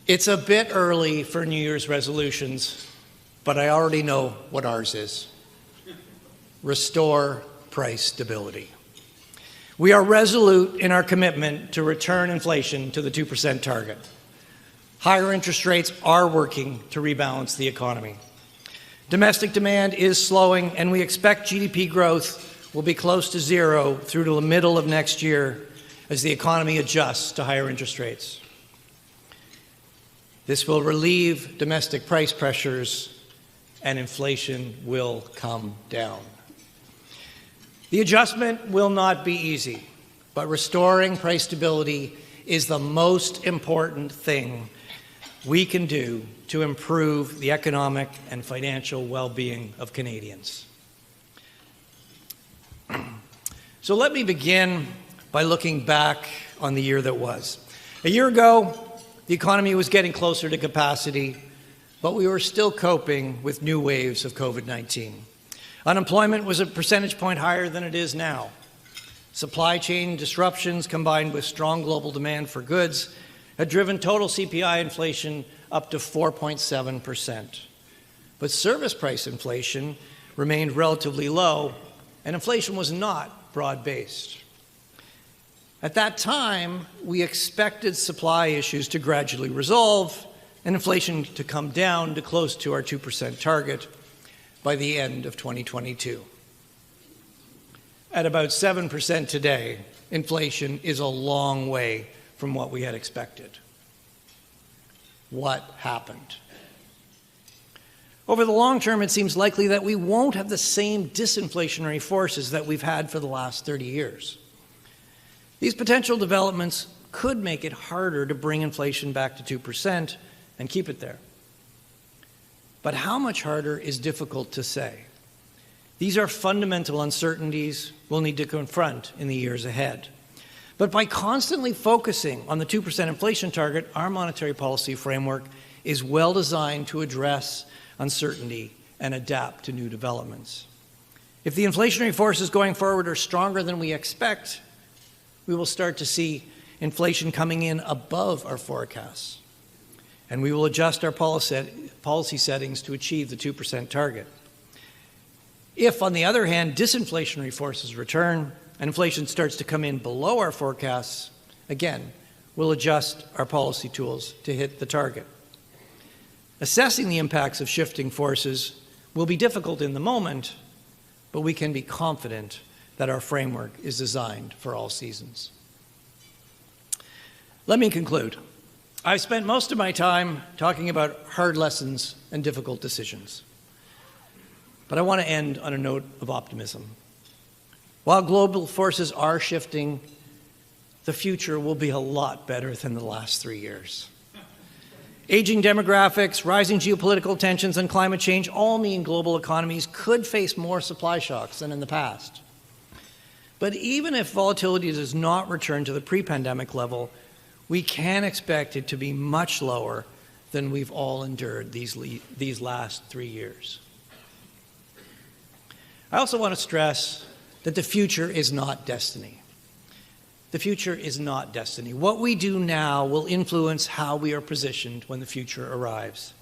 It's a bit early for New Year's resolutions, but I already know what ours is. Restore price stability. We are resolute in our commitment to return inflation to the 2% target. Higher interest rates are working to rebalance the economy. Domestic demand is slowing, and we expect GDP growth will be close to zero through to the middle of next year as the economy adjusts to higher interest rates. This will relieve domestic price pressures, and inflation will come down. The adjustment will not be easy, but restoring price stability is the most important thing we can do to improve the economic and financial well-being of Canadians. So let me begin by looking back on the year that was. A year ago, the economy was getting closer to capacity, but we were still coping with new waves of COVID-19. Unemployment was a percentage point higher than it is now. Supply chain disruptions combined with strong global demand for goods had driven total CPI inflation up to 4.7%. But service price inflation remained relatively low, and inflation was not broad-based. At that time, we expected supply issues to gradually resolve and inflation to come down to close to our 2% target by the end of 2022. At about 7% today, inflation is a long way from what we had expected. What happened? Over the long term, it seems likely that we won't have the same disinflationary forces that we've had for the last 30 years. These potential developments could make it harder to bring inflation back to 2% and keep it there. But how much harder is difficult to say. These are fundamental uncertainties we'll need to confront in the years ahead. But by constantly focusing on the 2% inflation target, our monetary policy framework is well designed to address uncertainty and adapt to new developments. If the inflationary forces going forward are stronger than we expect, we will start to see inflation coming in above our forecasts, and we will adjust our policy settings to achieve the 2% target. If, on the other hand, disinflationary forces return and inflation starts to come in below our forecasts, again, we'll adjust our policy tools to hit the target. Assessing the impacts of shifting forces will be difficult in the moment, but we can be confident that our framework is designed for all seasons. Let me conclude. I've spent most of my time talking about hard lessons and difficult decisions. But I want to end on a note of optimism. While global forces are shifting, the future will be a lot better than the last 3 years. Aging demographics, rising geopolitical tensions, and climate change all mean global economies could face more supply shocks than in the past. But even if volatility does not return to the pre-pandemic level, we can expect it to be much lower than we've all endured these last 3 years. I also want to stress that the future is not destiny. The future is not destiny. What we do now will influence how we are positioned when the future arrives.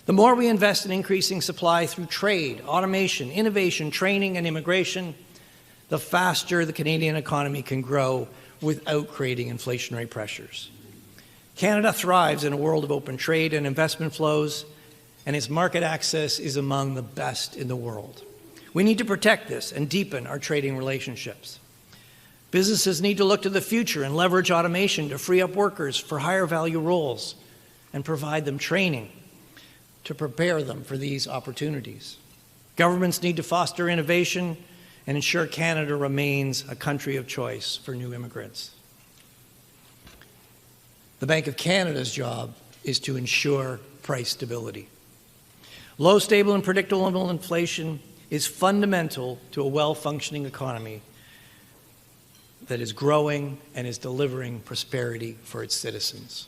The more we invest in increasing supply through trade, automation, innovation, training, and immigration, the faster the Canadian economy can grow without creating inflationary pressures. Canada thrives in a world of open trade and investment flows, and its market access is among the best in the world. We need to protect this and deepen our trading relationships. Businesses need to look to the future and leverage automation to free up workers for higher value roles and provide them training to prepare them for these opportunities. Governments need to foster innovation and ensure Canada remains a country of choice for new immigrants. The Bank of Canada's job is to ensure price stability. Low, stable, and predictable inflation is fundamental to a well-functioning economy that is growing and is delivering prosperity for its citizens.